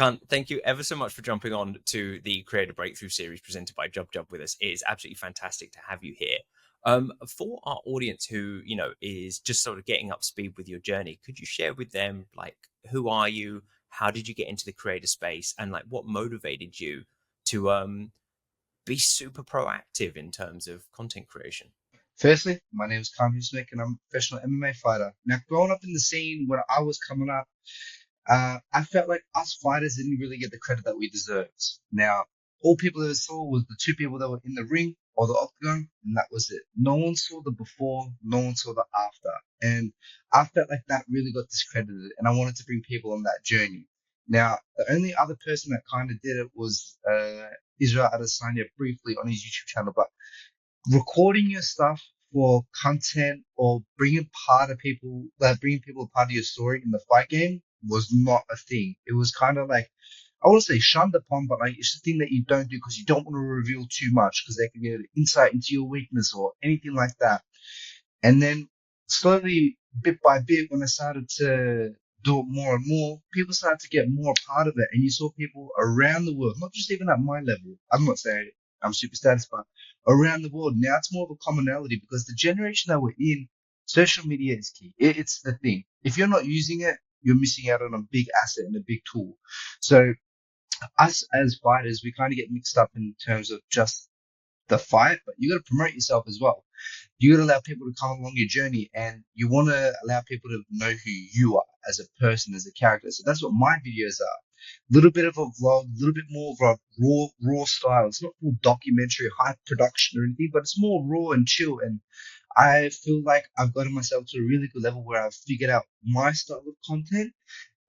Khan, thank you ever so much for jumping on to the Creator Breakthrough series presented by JubJub with us. It is absolutely fantastic to have you here. For our audience who, is just sort of getting up to speed with your journey, could you share with them, like, who are you? How did you get into the creator space? And like, what motivated you to be super proactive in terms of content creation? Firstly, my name is Kaan Husmek and I'm a professional MMA fighter. Now, growing up in the scene when I was coming up, I felt like us fighters didn't really get the credit that we deserved. Now, all people ever saw was the two people that were in the ring or the octagon, and that was it. No one saw the before, no one saw the after. And I felt like that really got discredited, and I wanted to bring people on that journey. Now, the only other person that kind of did it was Israel Adesanya briefly on his YouTube channel, but recording your stuff for content or bringing people a part of your story in the fight game was not a thing. It was kind of like, I wouldn't say shunned upon, but like it's a thing that you don't do because you don't want to reveal too much because they can get an insight into your weakness or anything like that. And then slowly, bit by bit, when I started to do it more and more, people started to get more a part of it. And you saw people around the world, not just even at my level. I'm not saying I'm super status, but around the world. Now it's more of a commonality because the generation that we're in, social media is key. It's the thing. If you're not using it, you're missing out on a big asset and a big tool. So us as fighters, we kind of get mixed up in terms of just the fight, but you got to promote yourself as well. You got to allow people to come along your journey, and you want to allow people to know who you are as a person, as a character. So that's what my videos are. A little bit of a vlog, a little bit more of a raw style. It's not full documentary, high production or anything, but it's more raw and chill. And I feel like I've gotten myself to a really good level where I've figured out my style of content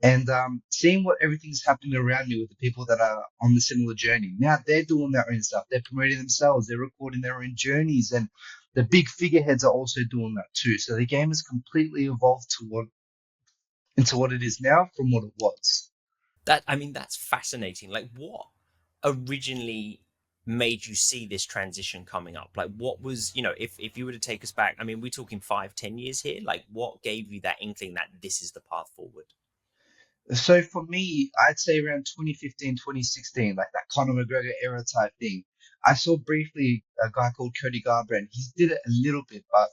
and seeing what everything's happening around me with the people that are on the similar journey. Now they're doing their own stuff. They're promoting themselves. They're recording their own journeys, and the big figureheads are also doing that too. So the game has completely evolved into what it is now from what it was. That's fascinating. Like, what originally made you see this transition coming up? Like, what was, if you were to take us back, we're talking 5, 10 years here. Like, what gave you that inkling that this is the path forward? So for me, I'd say around 2015, 2016, like that Conor McGregor era type thing. I saw briefly a guy called Cody Garbrandt. He did it a little bit, but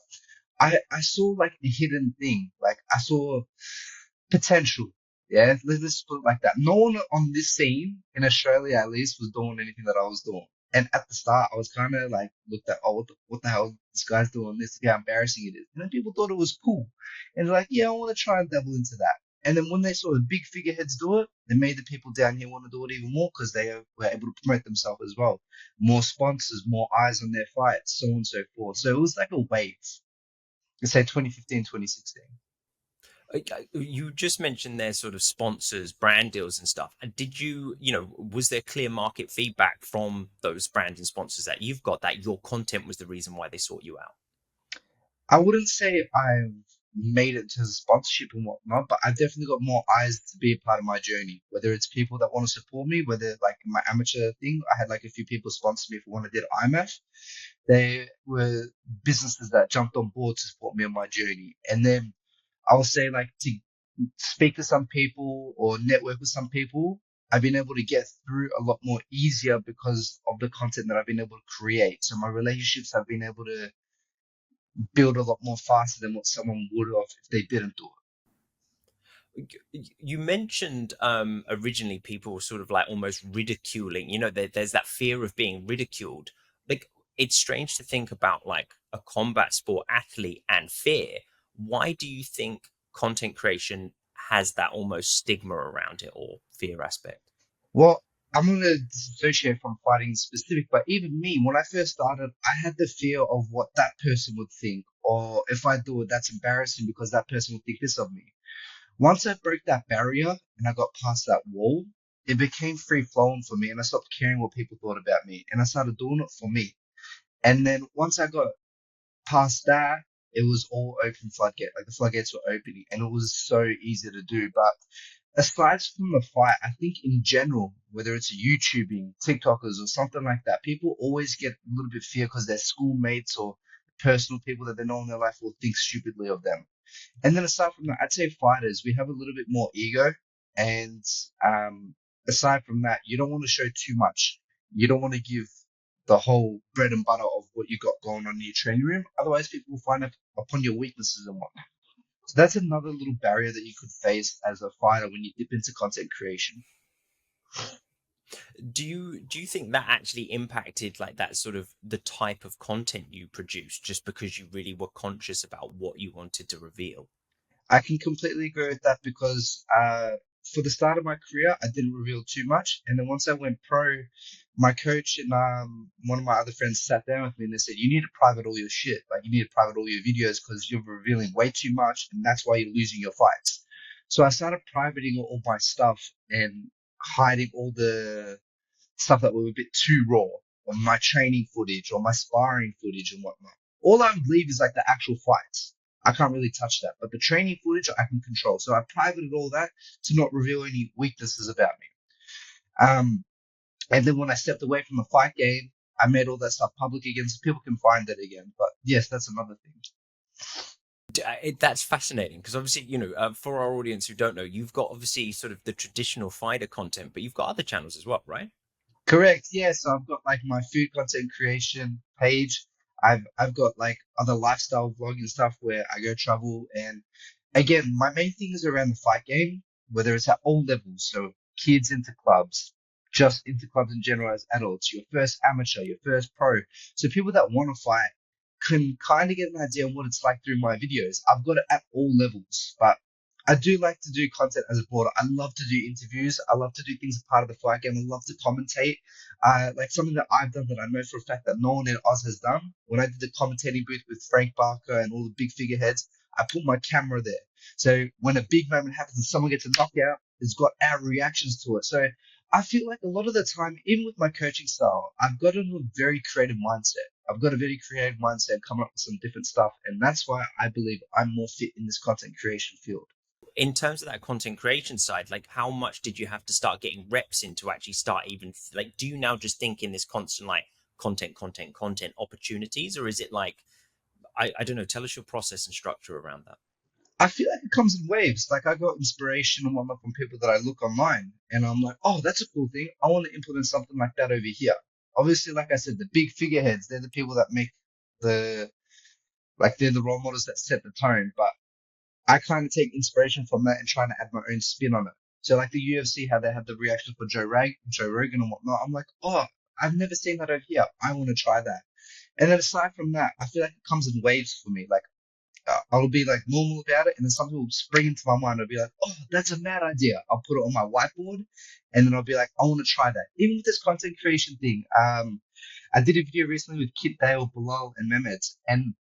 I saw like a hidden thing. Like I saw potential. Yeah, let's put it like that. No one on this scene in Australia, at least, was doing anything that I was doing. And at the start, I was kind of like looked at, oh, what the hell, this guy's doing this? Look how embarrassing it is. And then people thought it was cool, and they're like, yeah, I want to try and dabble into that. And then when they saw the big figureheads do it, they made the people down here want to do it even more because they were able to promote themselves as well. More sponsors, more eyes on their fights, so on and so forth. So it was like a wave. Let's say 2015, 2016. You just mentioned their sort of sponsors, brand deals and stuff. And did was there clear market feedback from those brand and sponsors that you've got that your content was the reason why they sought you out? I wouldn't say I've made it to the sponsorship and whatnot, but I've definitely got more eyes to be a part of my journey. Whether it's people that want to support me, whether like my amateur thing, I had like a few people sponsor me for when I did IMF. They were businesses that jumped on board to support me on my journey. And then I would say like to speak to some people or network with some people, I've been able to get through a lot more easier because of the content that I've been able to create. So my relationships have been able to build a lot more faster than what someone would have if they didn't do You mentioned originally people were sort of like almost ridiculing, there's that fear of being ridiculed. Like, it's strange to think about like a combat sport athlete and fear. Why do you think content creation has that almost stigma around it, or fear aspect? Well, I'm going to disassociate from fighting specific, but even me, when I first started, I had the fear of what that person would think, or if I do it, that's embarrassing because that person would think this of me. Once I broke that barrier and I got past that wall, it became free flowing for me and I stopped caring what people thought about me and I started doing it for me. And then once I got past that, it was all open floodgate. Like the floodgates were opening, and it was so easy to do. But aside from the fight, I think in general, whether it's YouTubing, TikTokers, or something like that, people always get a little bit fear because their schoolmates or personal people that they know in their life will think stupidly of them. And then aside from that, I'd say fighters, we have a little bit more ego, and um, aside from that, you don't want to show too much. You don't want to give the whole bread and butter of what you got going on in your training room. Otherwise, people will find out upon your weaknesses and whatnot. So that's another little barrier that you could face as a fighter when you dip into content creation. Do you think that actually impacted like that sort of the type of content you produced just because you really were conscious about what you wanted to reveal? I can completely agree with that because for the start of my career, I didn't reveal too much. And then once I went pro, my coach and one of my other friends sat down with me and they said, you need to private all your shit. Like, you need to private all your videos because you're revealing way too much and that's why you're losing your fights. So I started privating all my stuff and hiding all the stuff that were a bit too raw, or my training footage or my sparring footage and whatnot. All I would leave is like the actual fights. I can't really touch that, but the training footage I can control. So I privated all that to not reveal any weaknesses about me. And then when I stepped away from the fight game, I made all that stuff public again so people can find it again. But yes, that's another thing. That's fascinating because obviously, for our audience who don't know, you've got obviously sort of the traditional fighter content, but you've got other channels as well, right? Correct. Yeah. So I've got like my food content creation page. I've got like other lifestyle vlogging stuff where I go travel. And again, my main thing is around the fight game, whether it's at all levels. So kids into clubs, just into clubs in general as adults, your first amateur, your first pro. So people that want to fight can kind of get an idea on what it's like through my videos. I've got it at all levels, but I do like to do content as a broader. I love to do interviews. I love to do things as part of the fight game. I love to commentate. Like something that I've done that I know for a fact that no one in Oz has done. When I did the commentating booth with Frank Barker and all the big figureheads, I put my camera there. So when a big moment happens and someone gets a knockout, it's got our reactions to it. So I feel like a lot of the time, even with my coaching style, I've got a very creative mindset. I've got a very creative mindset, coming up with some different stuff. And that's why I believe I'm more fit in this content creation field. In terms of that content creation side, like how much did you have to start getting reps in to actually start even like, do you now just think in this constant like content opportunities, or is it like, I don't know, tell us your process and structure around that. I feel like it comes in waves. Like I got inspiration and whatnot from people that I look online, and I'm like, oh, that's a cool thing. I want to implement something like that over here. Obviously, like I said, the big figureheads, they're the people that make the they're the role models that set the tone. But I kind of take inspiration from that and trying to add my own spin on it. So like the UFC, how they had the reaction for Joe Rogan and whatnot. I'm like, oh, I've never seen that over here. I want to try that. And then aside from that, I feel like it comes in waves for me. Like I'll be like normal about it, and then something will spring into my mind. I'll be like, "Oh, that's a mad idea." I'll put it on my whiteboard, and then I'll be like, "I want to try that." Even with this content creation thing, I did a video recently with Kit Dale, Bilal, and Mehmet, and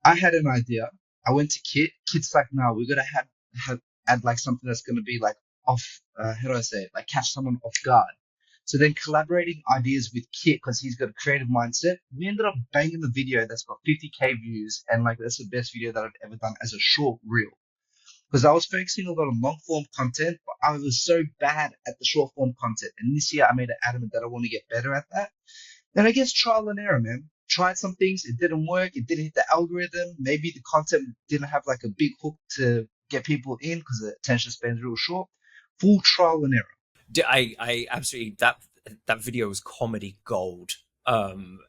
I had an idea. I went to Kit. Kit's like, "No, we're gonna have add like something that's gonna be like off. How do I say it? Like catch someone off guard." So then collaborating ideas with Kit because he's got a creative mindset, we ended up banging the video that's got 50K views and like that's the best video that I've ever done as a short reel. Because I was focusing a lot on long form content, but I was so bad at the short form content. And this year I made it adamant that I want to get better at that. And I guess trial and error, man. Tried some things, it didn't work, it didn't hit the algorithm. Maybe the content didn't have like a big hook to get people in because the attention span is real short. Full trial and error. I absolutely that video was comedy gold.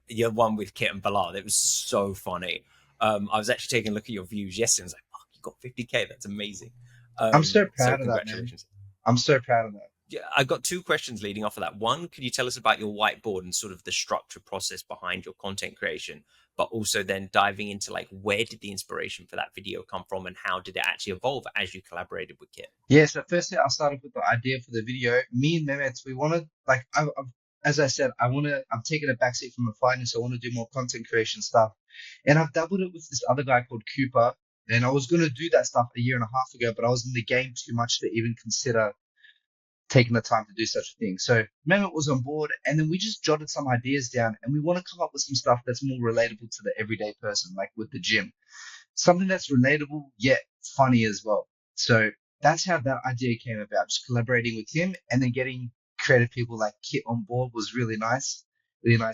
Your one with Kit and Ballard, it was so funny. I was actually taking a look at your views yesterday. I was like, "Fuck, you got 50K. That's amazing." I'm so So proud of that, man. congratulations. I'm so proud of that. Yeah, I got two questions leading off of that. One, could you tell us about your whiteboard and sort of the structure process behind your content creation? But also then diving into like where did the inspiration for that video come from and how did it actually evolve as you collaborated with Kit? Yeah, so firstly, I'll start off with the idea for the video. Me and Mehmet, we wanted, like, as I said, I'm taking a backseat from the fighting, so I want to do more content creation stuff. And I've doubled it with this other guy called Cooper. And I was going to do that stuff a year and a half ago, but I was in the game too much to even consider taking the time to do such a thing. So Mehmet was on board, and then we just jotted some ideas down, and we want to come up with some stuff that's more relatable to the everyday person, like with the gym. Something that's relatable yet funny as well. So that's how that idea came about. Just collaborating with him and then getting creative people like Kit on board was really nice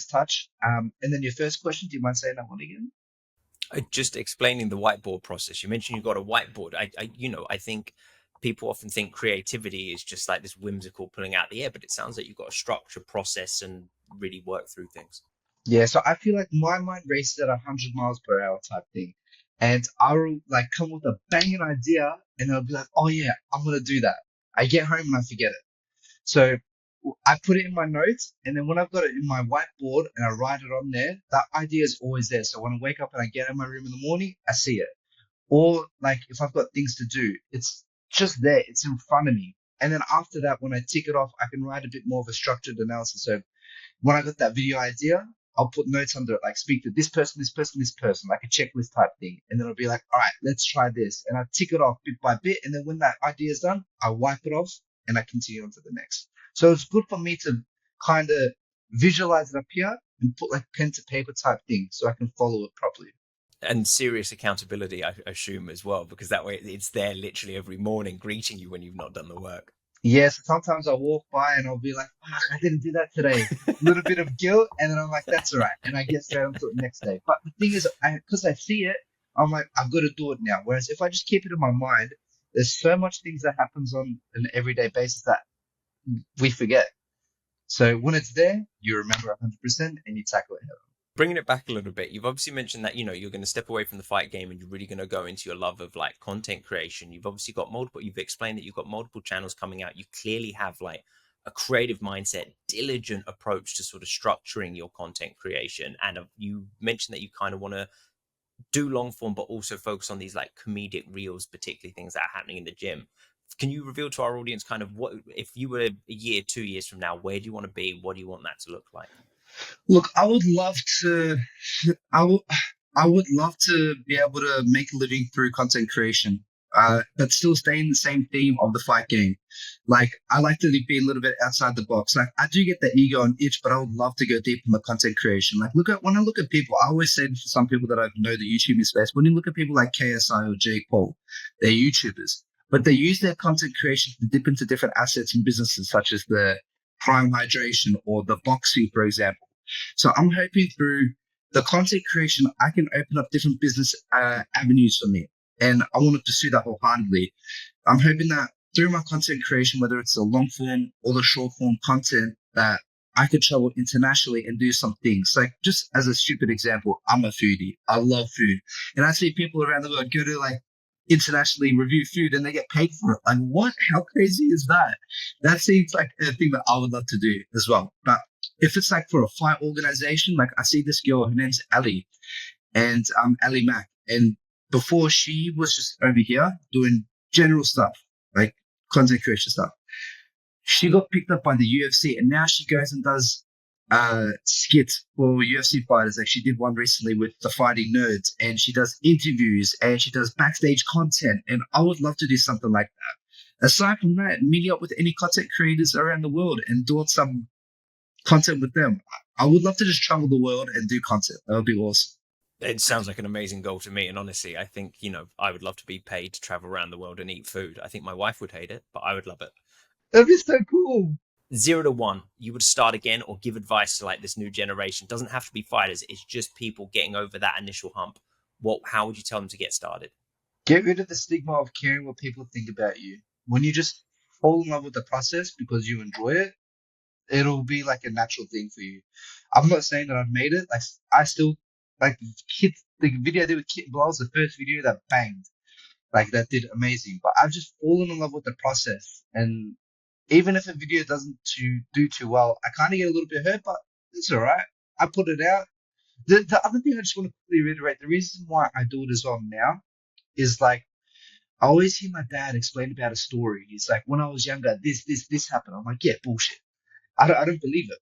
touch. And then your first question, do you mind saying that one again? Just explaining the whiteboard process. You mentioned you got a whiteboard. I think people often think creativity is just like this whimsical pulling out the air, but it sounds like you've got a structure, process, and really work through things. Yeah, so I feel like my mind races at 100 miles per hour type thing. And I'll like come with a banging idea and I'll be like, oh yeah, I'm gonna do that. I get home and I forget it. So I put it in my notes and then when I've got it in my whiteboard and I write it on there, that idea is always there. So when I wake up and I get in my room in the morning, I see it. Or like if I've got things to do, it's just there. It's in front of me. And then after that, when I tick it off, I can write a bit more of a structured analysis. So when I got that video idea, I'll put notes under it, like speak to this person, this person, this person, like a checklist type thing. And then I'll be like, all right, let's try this. And I tick it off bit by bit. And then when that idea is done, I wipe it off and I continue on to the next. So it's good for me to kind of visualize it up here and put like pen to paper type thing so I can follow it properly. And serious accountability, I assume, as well, because that way it's there literally every morning greeting you when you've not done the work. Yes, sometimes I'll walk by and I'll be like, fuck, I didn't do that today. A little bit of guilt, and then I'm like, that's all right. And I get straight onto it the next day. But the thing is, because I see it, I'm like, I've got to do it now. Whereas if I just keep it in my mind, there's so much things that happens on an everyday basis that we forget. So when it's there, you remember 100% and you tackle it head on. Bringing it back a little bit, you've obviously mentioned that you're going to step away from the fight game and you're really going to go into your love of like content creation. You've obviously got multiple. You've explained that you've got multiple channels coming out. You clearly have like a creative mindset, diligent approach to sort of structuring your content creation, and you mentioned that you kind of want to do long form, but also focus on these like comedic reels, particularly things that are happening in the gym. Can you reveal to our audience kind of what if you were a year, 2 years from now, where do you want to be? What do you want that to look like? Look, I would, I would love to be able to make a living through content creation, but still stay in the same theme of the fight game. Like, I like to be a little bit outside the box. Like, I do get the ego and itch, but I would love to go deep in the content creation. Like, when I look at people, I always say to some people that I know the YouTubing space, when you look at people like KSI or Jake Paul, they're YouTubers, but they use their content creation to dip into different assets and businesses, such as the Prime Hydration or the Boxy, for example. So I'm hoping through the content creation, I can open up different business avenues for me. And I want to pursue that wholeheartedly. I'm hoping that through my content creation, whether it's the long form or the short form content, that I could travel internationally and do some things. Like, just as a stupid example, I'm a foodie. I love food. And I see people around the world go to like internationally review food and they get paid for it. Like, what? How crazy is that? That seems like a thing that I would love to do as well. But if it's like for a fight organization, like I see this girl, her name's Ellie, and Ellie Mack. And before, she was just over here doing general stuff, like content creation stuff. She got picked up by the UFC, and now she goes and does skits for UFC fighters. Like, she did one recently with the Fighting Nerds, and she does interviews and she does backstage content. And I would love to do something like that. Aside from that, meeting up with any content creators around the world and doing some content with them. I would love to just travel the world and do content. That would be awesome. It sounds like an amazing goal to me. And honestly, I think, I would love to be paid to travel around the world and eat food. I think my wife would hate it, but I would love it. That'd be so cool. 0 to 1, you would start again or give advice to like this new generation. Doesn't have to be fighters. It's just people getting over that initial hump. How would you tell them to get started? Get rid of the stigma of caring what people think about you. When you just fall in love with the process because you enjoy it, it'll be like a natural thing for you. I'm not saying that I've made it. Like, I still like the video I did with Kit Blow was the first video that banged. Like, that did amazing. But I've just fallen in love with the process. And even if a video doesn't do too well, I kind of get a little bit hurt, but it's all right. I put it out. The other thing I just want to quickly reiterate, the reason why I do it as well now is like, I always hear my dad explain about a story. He's like, when I was younger, this happened. I'm like, yeah, bullshit. I don't believe it.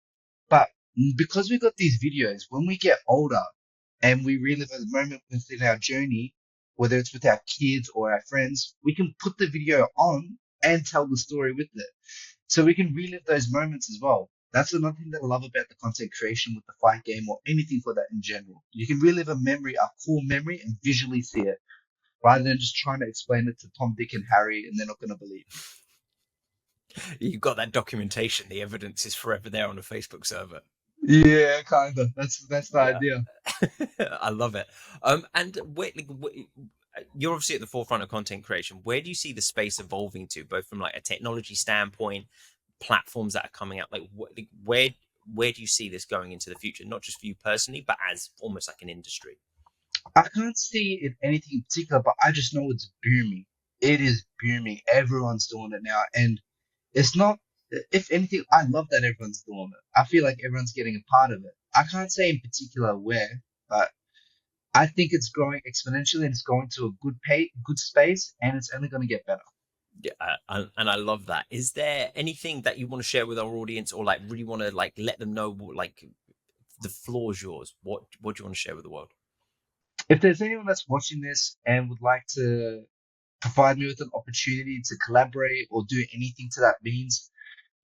But because we got these videos, when we get older and we relive a moment within our journey, whether it's with our kids or our friends, we can put the video on and tell the story with it. So we can relive those moments as well. That's another thing that I love about the content creation with the fight game or anything for that in general. You can relive a memory, a core memory, and visually see it rather than just trying to explain it to Tom, Dick, and Harry and they're not going to believe you. You've got that documentation. The evidence is forever there on a Facebook server. Yeah, kind of. That's the Yeah. idea. I love it. And wait, you're obviously at the forefront of content creation. Where do you see the space evolving to, both from like a technology standpoint, platforms that are coming out? Like, where do you see this going into the future? Not just for you personally, but as almost like an industry. I can't see it anything in particular, but I just know it's booming. It is booming. Everyone's doing it now, and it's not. If anything, I love that everyone's doing it. I feel like everyone's getting a part of it. I can't say in particular where, but I think it's growing exponentially and it's going to a good space, and it's only going to get better. Yeah, and I love that. Is there anything that you want to share with our audience, or like really want to like let them know? Like, the floor is yours. What do you want to share with the world? If there's anyone that's watching this and would like to provide me with an opportunity to collaborate or do anything to that means,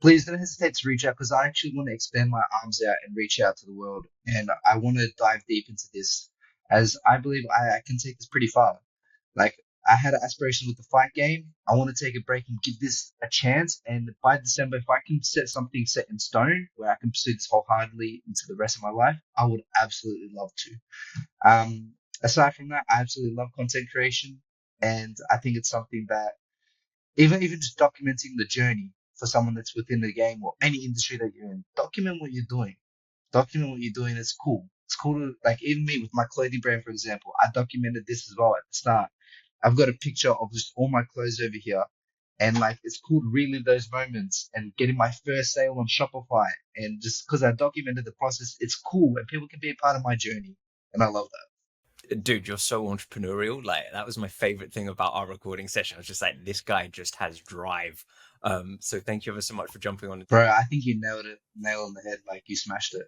please don't hesitate to reach out because I actually want to expand my arms out and reach out to the world. And I want to dive deep into this as I believe I can take this pretty far. Like, I had an aspiration with the fight game. I want to take a break and give this a chance. And by December, if I can set something set in stone where I can pursue this wholeheartedly into the rest of my life, I would absolutely love to. Aside from that, I absolutely love content creation. And I think it's something that even just documenting the journey for someone that's within the game or any industry that you're in, document what you're doing. Document what you're doing. It's cool. It's cool to, like, even me with my clothing brand, for example, I documented this as well at the start. I've got a picture of just all my clothes over here. And like, it's cool to relive those moments and getting my first sale on Shopify. And just because I documented the process, it's cool and people can be a part of my journey. And I love that. Dude, you're so entrepreneurial. Like, that was my favorite thing about our recording session. I was just like, this guy just has drive. So thank you ever so much for jumping on. Bro, I think you nailed it, nail on the head. Like, you smashed it.